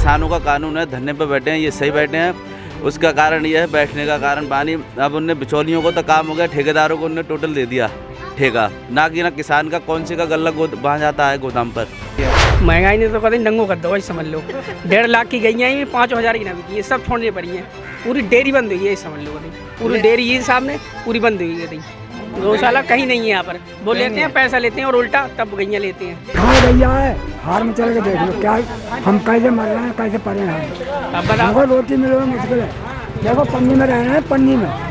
किसानों का कानून है, धरने पर बैठे हैं, ये सही बैठे हैं। उसका कारण ये है, बैठने का कारण पानी। अब उनने बिचौलियों को तो काम हो गया, ठेकेदारों को उनने टोटल दे दिया ठेका, ना कि ना किसान का कौन सी का गल्ला वहाँ जाता है गोदाम पर। महंगाई ने तो कभी नंगो कर दो, समझ लो। 1.5 लाख की गई हैं, 5,000 की ना बिकी, ये सब छोड़ने पड़ी हैं। पूरी डेयरी बंद हुई है, समझ लो। पूरी डेयरी ये सामने पूरी बंद हुई है। गौशाला कहीं नहीं है यहाँ पर। वो लेते हैं, पैसा लेते हैं और उल्टा तब गैया लेते हैं। कहाँ गैया है, हार में चल के देख लो क्या हम कैसे मर रहे हैं, कैसे पड़े हैं। अब बताओ, हमको रोटी मिलना मुश्किल है। देखो पन्नी में रह रहे हैं, पन्नी में।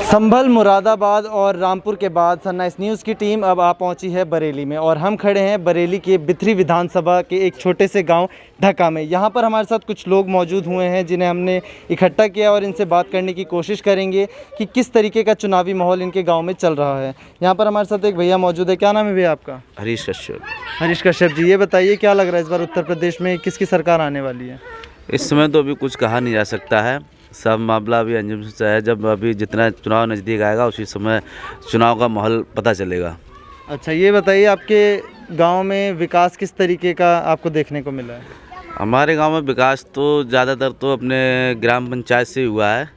संभल, मुरादाबाद और रामपुर के बाद सनराइज न्यूज़ की टीम अब आ पहुंची है बरेली में, और हम खड़े हैं बरेली के बिथरी विधानसभा के एक छोटे से गांव ढका में। यहां पर हमारे साथ कुछ लोग मौजूद हुए हैं जिन्हें हमने इकट्ठा किया और इनसे बात करने की कोशिश करेंगे कि किस तरीके का चुनावी माहौल इनके गाँव में चल रहा है। यहाँ पर हमारे साथ एक भैया मौजूद है। क्या नाम है भैया आपका? हरीश कश्यप। हरीश कश्यप जी, ये बताइए क्या लग रहा है इस बार उत्तर प्रदेश में किसकी सरकार आने वाली है? इस समय तो अभी कुछ कहा नहीं जा सकता है, सब मामला अभी अंजुम से है। जब अभी जितना चुनाव नज़दीक आएगा उसी समय चुनाव का माहौल पता चलेगा। अच्छा, ये बताइए आपके गांव में विकास किस तरीके का आपको देखने को मिला है? हमारे गांव में विकास तो ज़्यादातर तो अपने ग्राम पंचायत से हुआ है,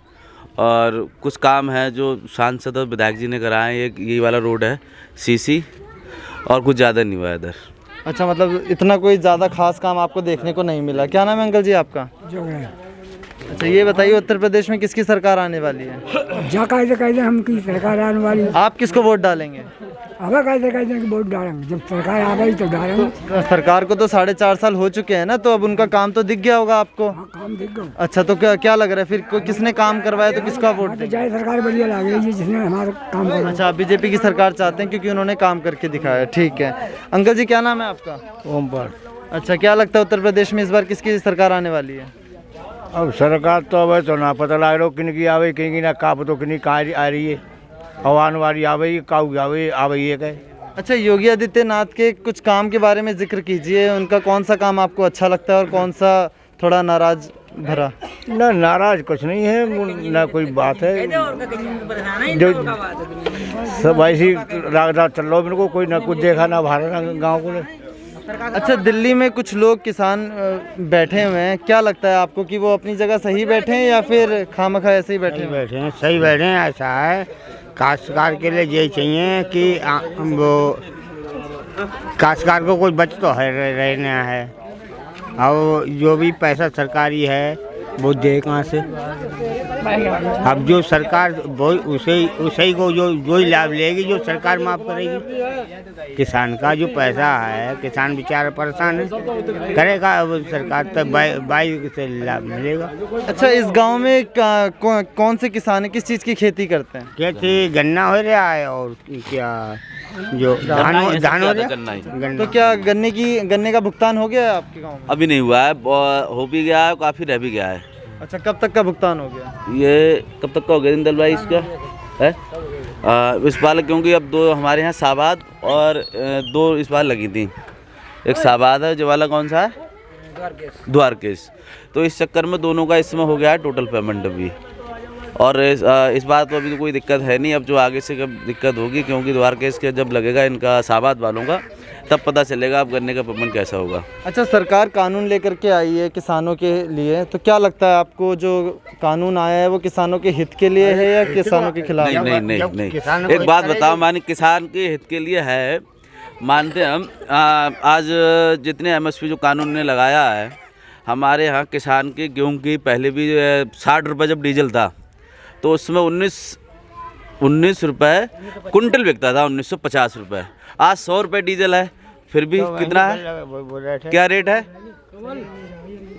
और कुछ काम है जो सांसद और विधायक जी ने कराए हैं। ये वाला रोड है सीसी, और कुछ ज़्यादा नहीं हुआ है इधर। अच्छा, मतलब इतना कोई ज़्यादा खास काम आपको देखने को नहीं मिला। क्या नाम है अंकल जी आपका? जो है अच्छा, ये बताइए उत्तर प्रदेश में किसकी सरकार आने वाली है? जा कैसे हम की सरकार आने वाली। आप किसको वोट डालेंगे? अब कैसे वोट डालेंगे, जब सरकार आ गई तो डालेंगे। तो सरकार को तो 4.5 साल हो चुके हैं ना, तो अब उनका काम तो दिख गया होगा आपको। हाँ, काम दिख गया। अच्छा, तो क्या लग रहा है फिर किसने काम करवाया तो किसका वोट देंगे? चाहे सरकार बढ़िया लगे जिसने हमारा काम करा। अच्छा, बीजेपी की सरकार चाहते हैं क्योंकि उन्होंने काम करके दिखाया। ठीक है अंकल जी, क्या नाम है आपका? ओमपाल। अच्छा, क्या लगता है उत्तर प्रदेश में इस बार किसकी सरकार आने वाली है? अब सरकार तो अब तो ना पता लग रहा किन की आवे, किन की ना का तो किन का आ रही है। हवान वाली आवे, काऊ आवे ये कहे। अच्छा, योगी आदित्यनाथ के कुछ काम के बारे में जिक्र कीजिए। उनका कौन सा काम आपको अच्छा लगता है और कौन सा थोड़ा नाराज भरा? ना नाराज कुछ नहीं है, ना कोई बात है। जो सब ऐसी राग चल रहा, मेरे को कोई ना कुछ देखा ना भारा ना गाँव को। अच्छा, दिल्ली में कुछ लोग किसान बैठे हुए हैं, क्या लगता है आपको कि वो अपनी जगह सही बैठे हैं या फिर खामखा ऐसे ही बैठे हैं? सही बैठे हैं। ऐसा है, काश्तकार के लिए यही चाहिए कि वो काश्तकार को कोई बच तो है रहना है, और जो भी पैसा सरकारी है वो दे कहाँ से। अब जो सरकार वो उसे को जो ही लाभ लेगी, जो सरकार माफ करेगी। किसान का जो पैसा है, किसान बेचारा परेशान है, करेगा अब सरकार तो बाई से लाभ मिलेगा। अच्छा, इस गांव में कौन से किसान है, किस चीज़ की खेती करते हैं? खेती गन्ना हो रहा है, और क्या जो धान हो रहा है। तो क्या गन्ने का भुगतान हो गया है आपके गांव में? अभी नहीं हुआ है, हो भी गया है, काफ़ी रह भी गया है। अच्छा, कब तक का भुगतान हो गया? ये कब तक का हो गया दीनदयाल भाई इसका है? इस बार क्योंकि अब 2 हमारे यहाँ साबाद और 2 इस बार लगी थी। एक साबाद है, जो वाला कौन सा है, द्वारकेश। तो इस चक्कर में दोनों का इसमें हो गया है टोटल पेमेंट अभी। और इस बार तो अभी तो कोई दिक्कत है नहीं, अब जो आगे से कब दिक्कत होगी, क्योंकि द्वारकेश के जब लगेगा इनका साबाद वालों का, तब पता चलेगा अब गन्ने का पेमेंट कैसा होगा। अच्छा, सरकार कानून लेकर के आई है किसानों के लिए, तो क्या लगता है आपको जो कानून आया है वो किसानों के हित के लिए है या किसानों के खिलाफ? नहीं। एक बात बताओ, मानी किसान के हित के लिए है, मानते हम। आज जितने MSP जो कानून ने लगाया है, हमारे यहाँ किसान के गेहूँ की पहले भी 60 रुपये जब डीजल था तो उसमें 19 रुपये कुंटल बिकता था, 1950 रुपये। आज 100 रुपये डीजल है, फिर भी कितना है, क्या रेट है?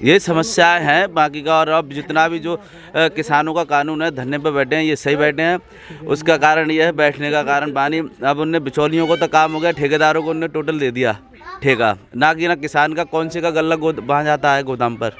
ये समस्याएं हैं बाकी का। और अब जितना भी जो किसानों का कानून है, धरने पर बैठे हैं, ये सही बैठे हैं। उसका कारण ये है, बैठने का कारण पानी। अब उनने बिचौलियों को तो काम हो गया, ठेकेदारों को उनने टोटल दे दिया ठेका, ना कि ना किसान का कौन सी का गल्ला वहाँ जाता है गोदाम पर।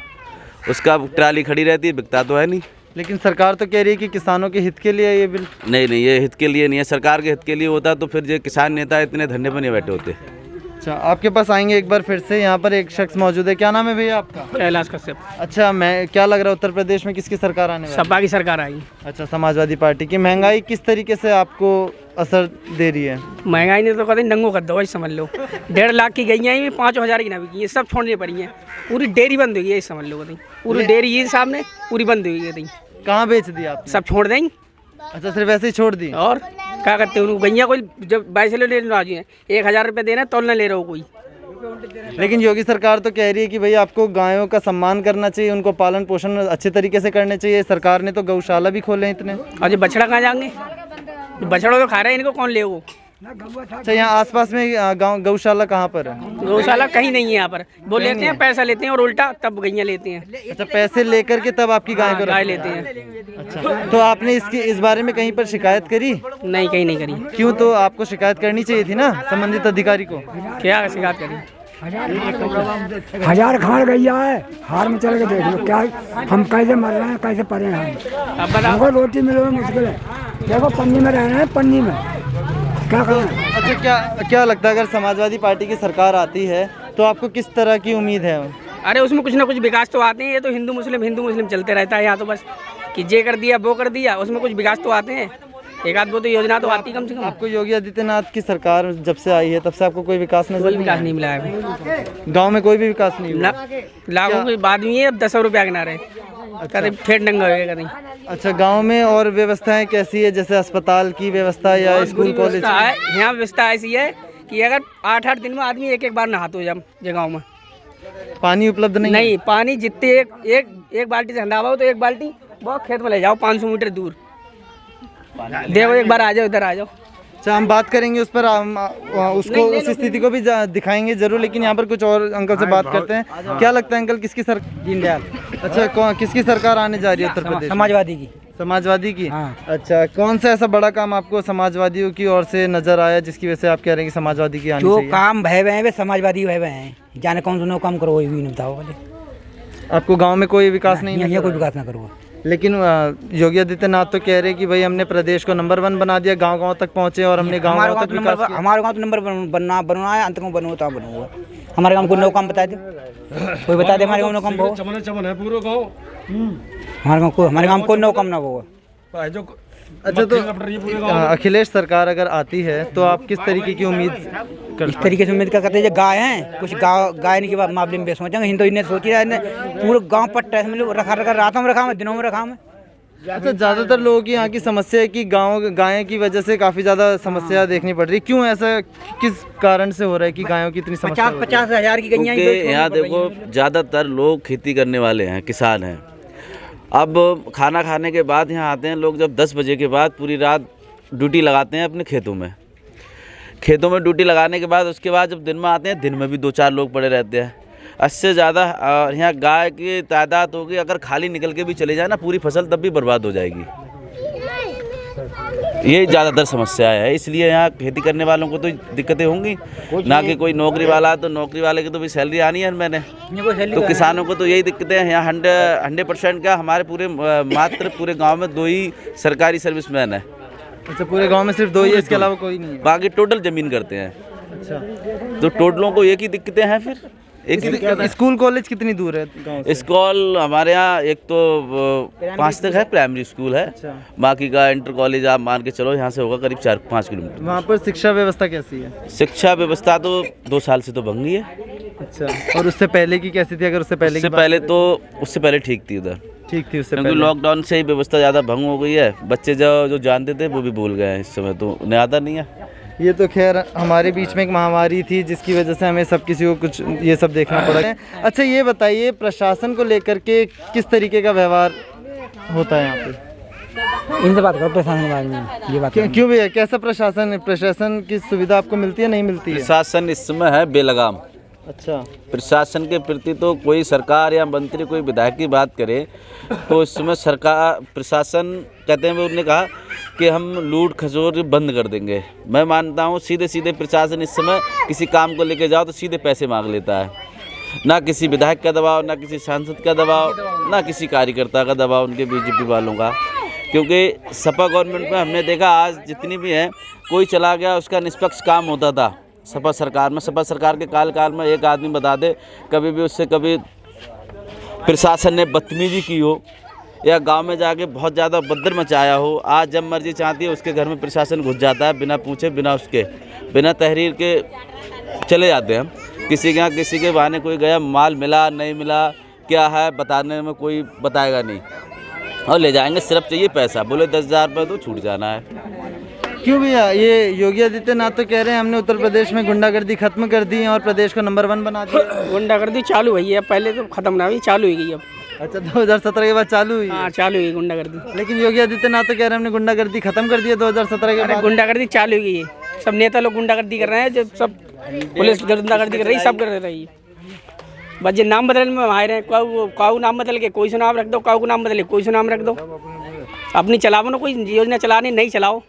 उसका ट्राली खड़ी रहती है, बिकता तो है नहीं। लेकिन सरकार तो कह रही है कि किसानों के हित के लिए ये बिल। नहीं, ये हित के लिए नहीं है। सरकार के हित के लिए होता तो फिर ये किसान नेता इतने धरने पर नहीं बैठे होते। अच्छा, आपके पास आएंगे एक बार फिर से। यहाँ पर एक शख्स मौजूद है। क्या नाम है भैया आपका? कैलाश कश्यप। अच्छा, मैं क्या लग रहा है उत्तर प्रदेश में किसकी सरकार आने वाली है? सपा की सरकार आई। अच्छा, समाजवादी पार्टी की। महंगाई किस तरीके से आपको असर दे रही है? महंगाई ने तो कहते नंगो कर दो वही समझ लो। 1.5 लाख की गई हैं 5,000 की ना बिकी, ये सब छोड़नी पड़ी हैं। पूरी डेयरी बंद हुई है समझ लो कहते, पूरी डेयरी ये सामने पूरी बंद हुई है। कहाँ बेच दिया आपने? सब छोड़ देंगे। अच्छा, सिर्फ ऐसे ही छोड़ दी? और क्या करते हैं उनको गैया कोई जब 22 ले राजी हैं, 1,000 रुपये देना तोलना ले रहा हो कोई। लेकिन योगी सरकार तो कह रही है कि भाई आपको गायों का सम्मान करना चाहिए, उनको पालन पोषण अच्छे तरीके से करने चाहिए। सरकार ने तो गौशाला भी खोले हैं इतने। और ये बछड़ा कहाँ जाएंगे? बछड़ा तो खा रहे हैं, इनको कौन ले वो? अच्छा, यहाँ आसपास में गाँव गौशाला कहाँ पर है? गौशाला कहीं नहीं है यहाँ पर। वो लेते हैं, पैसा लेते हैं और उल्टा तब गैया लेते हैं। अच्छा, पैसे लेकर के तब आपकी गाय को गाय रखते लेते हैं। हैं। अच्छा, तो आपने इस बारे में कहीं पर शिकायत करी? नहीं, कहीं नहीं करी। क्यों? तो आपको शिकायत करनी चाहिए थी ना संबंधित अधिकारी को। क्या शिकायत करी? 1000 खाड़ गैया है, हार में चल के देख लो क्या हम कैसे मर रहे हैं, कैसे पड़े हैं हम। अब बताओ। हमको रोटी मिलना मुश्किल है। देखो पन्नी में रह रहे हैं, पन्नी में क्या करें। अच्छा, क्या लगता है अगर समाजवादी पार्टी की सरकार आती है तो आपको किस तरह की उम्मीद है? अरे उसमें कुछ ना कुछ विकास तो आते हैं। ये तो हिंदू मुस्लिम चलते रहता है यहाँ तो बस कि ये कर दिया वो कर दिया। उसमें कुछ विकास तो आते हैं, एक आध वो तो योजना तो आती कम से कम। आपको योगी आदित्यनाथ की सरकार जब से आई है तब से आपको कोई विकास नजर कोई विकास नहीं मिला है गांव में? कोई भी विकास नहीं हुआ? लाखों के बाद में अब 10 रुपया के नारे कभी फेट नंगा होगा कहीं। अच्छा, गांव में और व्यवस्थाएं कैसी है, जैसे अस्पताल की व्यवस्था या स्कूल कॉलेज? यहाँ व्यवस्था ऐसी है कि अगर 8-8 दिन में आदमी एक बार नहाते हो जब गाँव में पानी उपलब्ध नहीं? पानी जितने एक बाल्टी से हंडावा हो तो एक बाल्टी बहुत खेत में ले जाओ 500 मीटर दूर देखो, एक बार आ जाओ, इधर आ जाओ। अच्छा, हम बात करेंगे उस पर, उसको उस स्थिति को भी दिखाएंगे जरूर, लेकिन यहाँ पर कुछ और अंकल से बात करते हैं। क्या लगता है अंकल, किसकी सरकार? दीनदयाल। अच्छा, किसकी सरकार आने जा रही है उत्तर प्रदेश? समाजवादी की। समाजवादी की? हाँ। अच्छा, कौन सा ऐसा बड़ा काम आपको समाजवादियों की ओर से नजर आया जिसकी वजह से आप कह रहे हैं कि समाजवादी की आनी जो चाहिए? काम भय हुए हैं वे समाजवादी भय हुए हैं, जाने कौन सा काम करो वही नहीं बताओ। आपको गाँव में कोई विकास नहीं? यहाँ कोई विकास ना करो। लेकिन योगी आदित्यनाथ तो कह रहे हैं कि भाई हमने प्रदेश को नंबर 1 बना दिया, गांव-गांव तक पहुंचे और हमने गांव तक विकास किया। हमारे गाँव तो नंबर बनना है, अंत में बनो तो बनो। हमारे गाँव को नौ काम बता दे, कोई बता दे हमारे गाँव में काम हो। हमारे गाँव को नौ काम ना हो। अच्छा, तो अखिलेश सरकार अगर आती है तो आप किस तरीके की उम्मीद इस तरीके से उम्मीद करते हैं? जो गाय हैं कुछ गाय के बाद मामले में सोचेंगे। हिंदू इन्हें सोची रहा है पूरे गाँव पट्टा रखा रातों में रखा है, दिनों में रखा है। अच्छा, ज़्यादातर लोगों की यहाँ की समस्या है कि गायें की वजह से काफ़ी ज़्यादा समस्या देखनी पड़ रही है। क्यों ऐसा, किस कारण से हो रहा है कि गायों की इतनी समस्या? 50-50 हज़ार की गैया यहाँ देखो, ज़्यादातर लोग खेती करने वाले हैं, किसान हैं। अब खाना खाने के बाद यहाँ आते हैं लोग, जब 10 बजे के बाद पूरी रात ड्यूटी लगाते हैं अपने खेतों में ड्यूटी लगाने के बाद उसके बाद जब दिन में आते हैं, दिन में भी 2-4 लोग पड़े रहते हैं। 80 से ज़्यादा यहाँ गाय की तादाद होगी। अगर खाली निकल के भी चले जाए ना पूरी फसल, तब भी बर्बाद हो जाएगी। ये ज़्यादातर समस्या है, इसलिए यहाँ खेती करने वालों को तो दिक्कतें होंगी ना। कि कोई नौकरी वाला, तो नौकरी वाले की तो भी सैलरी आनी है मैंने, तो किसानों को तो यही दिक्कतें हैं। यहाँ 100% क्या, हमारे मात्र पूरे गांव में 2 ही सरकारी सर्विसमैन है। अच्छा, पूरे गांव में सिर्फ 2 ही है, इसके अलावा कोई नहीं है? बाकी टोटल ज़मीन करते हैं। अच्छा, तो टोटलों को एक ही दिक्कतें हैं। फिर स्कूल कॉलेज कितनी दूर है गाँव से? स्कूल हमारे यहाँ एक तो 5 तक है, प्राइमरी स्कूल है। अच्छा। बाकी का इंटर कॉलेज आप मान के चलो यहाँ से होगा करीब 4-5 किलोमीटर। वहाँ पर शिक्षा व्यवस्था कैसी है? शिक्षा व्यवस्था तो 2 साल से तो भंग गई है। अच्छा, और उससे पहले की कैसी थी? अगर उससे पहले ठीक थी उधर, ठीक थी उससे क्योंकि लॉकडाउन से ही व्यवस्था ज़्यादा भंग हो गई है। बच्चे जो जानते थे वो भी भूल गए हैं, इस समय तो उन्हें आता नहीं है। ये तो खैर हमारे बीच में एक महामारी थी जिसकी वजह से हमें सब किसी को कुछ ये सब देखना पड़ा। अच्छा, ये बताइए प्रशासन को लेकर के किस तरीके का व्यवहार होता है यहाँ पे? इनसे बात करो प्रशासन के बारे में। ये बात क्यों भैया, कैसा प्रशासन है? प्रशासन की सुविधा आपको मिलती है, नहीं मिलती है? प्रशासन इस समय है बेलगाम। अच्छा, प्रशासन के प्रति तो कोई सरकार या मंत्री, कोई विधायक की बात करे तो इस समय सरकार प्रशासन कहते हैं, उन्होंने कहा कि हम लूट खसोट बंद कर देंगे। मैं मानता हूँ सीधे प्रशासन इस समय किसी काम को लेके जाओ तो सीधे पैसे मांग लेता है। ना किसी विधायक का दबाव, ना किसी सांसद का दबाव, ना किसी कार्यकर्ता का दबाव उनके बीजेपी वालों का। क्योंकि सपा गवर्नमेंट में हमने देखा आज जितनी भी है, कोई चला गया उसका निष्पक्ष काम होता था सपा सरकार के काल में एक आदमी बता दे कभी भी उससे कभी प्रशासन ने बदतमीजी की हो या गांव में जाके बहुत ज़्यादा उपद्रव मचाया हो, आज जब मर्जी चाहती है उसके घर में प्रशासन घुस जाता है, बिना पूछे बिना उसके बिना तहरीर के चले जाते हैं। किसी के यहाँ किसी के बहाने कोई गया, माल मिला नहीं मिला क्या है बताने में कोई बताएगा नहीं, और ले जाएंगे, सिर्फ चाहिए पैसा, बोले 10,000 रुपये तो छूट जाना है। क्यों भैया? ये योगी आदित्यनाथ तो कह रहे हैं हमने उत्तर प्रदेश में गुंडागर्दी खत्म कर दी है और प्रदेश को नंबर 1 बना दिया। गुंडागर्दी चालू हुई है, पहले तो खत्म ना हुई, चालू हो गई अब। अच्छा, 2017 के बाद चालू हुई है? हाँ चालू हुई गुंडागर्दी। लेकिन योगी आदित्यनाथ तो कह रहे हैं हमने गुंडागर्दी खत्म कर दी है 2017 के बाद। गुंडागर्दी चालू हो गई है, सब नेता लोग गुंडागर्दी कर रहे हैं, जब सब पुलिस गुंडागर्दी कर रही है, सब कर रही है। बस ये नाम बदलने में माहिर हैं, काऊ नाम बदल के कोई सा नाम रख दो, काऊ को नाम बदले कोई सा नाम रख दो, अपनी चलाओ ना, कोई योजना चलानी नहीं चलाओ।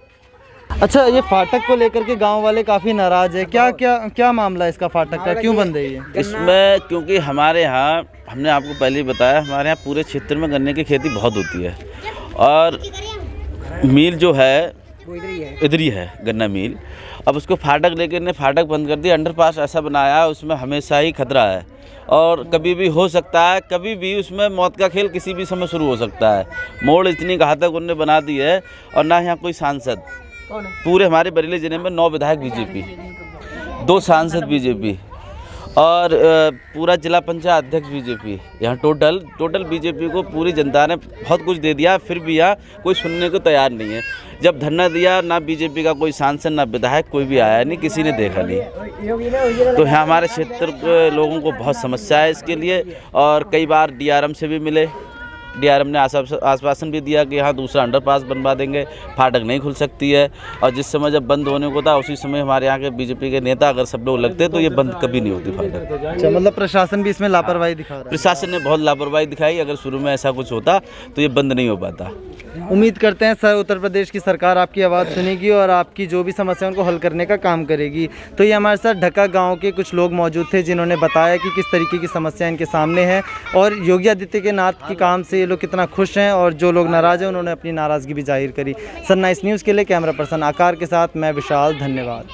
अच्छा, ये फाटक को लेकर के गांव वाले काफ़ी नाराज़ है, क्या क्या क्या मामला है इसका, फाटक का क्यों बंद है ये? इसमें क्योंकि हमारे यहाँ, हमने आपको पहले ही बताया, हमारे यहाँ पूरे क्षेत्र में गन्ने की खेती बहुत होती है, और मिल जो है इधर ही है गन्ना मिल। अब उसको फाटक लेकर ने फाटक बंद कर दिया, अंडरपास ऐसा बनाया है, उसमें हमेशा ही खतरा है और कभी भी हो सकता है, कभी भी उसमें मौत का खेल किसी भी समय शुरू हो सकता है। मोड़ इतनी घातक उन्होंने बना दी है, और ना यहाँ कोई सांसद, पूरे हमारे बरेली जिले में 9 विधायक बीजेपी, 2 सांसद बीजेपी, और पूरा जिला पंचायत अध्यक्ष बीजेपी, यहाँ टोटल बीजेपी को पूरी जनता ने बहुत कुछ दे दिया, फिर भी यहाँ कोई सुनने को तैयार नहीं है। जब धरना दिया, ना बीजेपी का कोई सांसद ना विधायक कोई भी आया नहीं, किसी ने देखा नहीं। तो यहाँ हमारे क्षेत्र के लोगों को बहुत समस्या है इसके लिए, और कई बार डीआरएम से भी मिले, डीआरएम ने आश्वासन भी दिया कि यहाँ दूसरा अंडरपास बनवा देंगे, फाटक नहीं खुल सकती है, और जिस समय जब बंद होने को था उसी समय हमारे यहाँ के बीजेपी के नेता अगर सब लोग लगते तो ये बंद कभी नहीं होती फाटक। अच्छा, मतलब प्रशासन भी इसमें लापरवाही दिखा रहा है? प्रशासन ने बहुत लापरवाही दिखाई, अगर शुरू में ऐसा कुछ होता तो ये बंद नहीं हो पाता। उम्मीद करते हैं सर उत्तर प्रदेश की सरकार आपकी आवाज़ सुनेगी और आपकी जो भी समस्या उनको हल करने का काम करेगी। तो ये हमारे साथ ढका गांव के कुछ लोग मौजूद थे जिन्होंने बताया कि किस तरीके की समस्या इनके सामने है, और योगी आदित्यनाथ के काम से ये लोग कितना खुश हैं, और जो लोग नाराज़ हैं उन्होंने अपनी नाराज़गी भी जाहिर करी। सनराइज न्यूज़ के लिए कैमरा पर्सन आकार के साथ मैं विशाल, धन्यवाद।